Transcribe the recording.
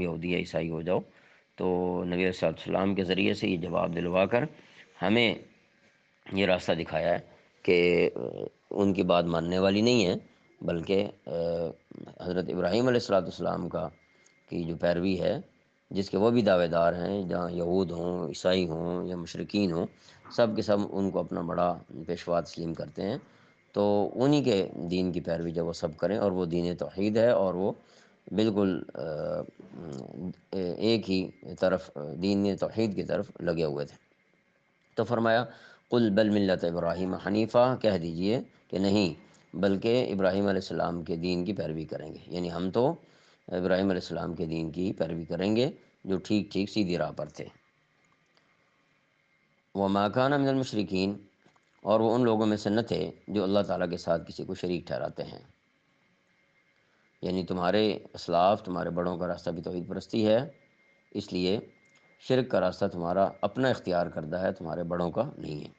یہودی یا عیسائی ہو جاؤ۔ تو نبی علیہ السلام کے ذریعے سے یہ جواب دلوا کر ہمیں یہ راستہ دکھایا ہے کہ ان کی بات ماننے والی نہیں ہے، بلکہ حضرت ابراہیم علیہ السلام کی جو پیروی ہے، جس کے وہ بھی دعوے دار ہیں، جہاں یہود ہوں، عیسائی ہوں یا مشرکین ہوں، سب کے سب ان کو اپنا بڑا پیشوا تسلیم کرتے ہیں۔ تو انہی کے دین کی پیروی جب وہ سب کریں، اور وہ دین توحید ہے، اور وہ بالکل ایک ہی طرف دین توحید کی طرف لگے ہوئے تھے۔ تو فرمایا قل بل ملت ابراہیم حنیفہ، کہہ دیجئے کہ نہیں، بلکہ ابراہیم علیہ السلام کے دین کی پیروی کریں گے، یعنی ہم تو ابراہیم علیہ السلام کے دین کی پیروی کریں گے جو ٹھیک ٹھیک سیدھی راہ پر تھے۔ وما کان من المشرکین، اور وہ ان لوگوں میں سے نہ تھے جو اللہ تعالیٰ کے ساتھ کسی کو شریک ٹھہراتے ہیں۔ یعنی تمہارے اسلاف، تمہارے بڑوں کا راستہ بھی توحید پرستی ہے، اس لیے شرک کا راستہ تمہارا اپنا اختیار کردہ ہے، تمہارے بڑوں کا نہیں ہے۔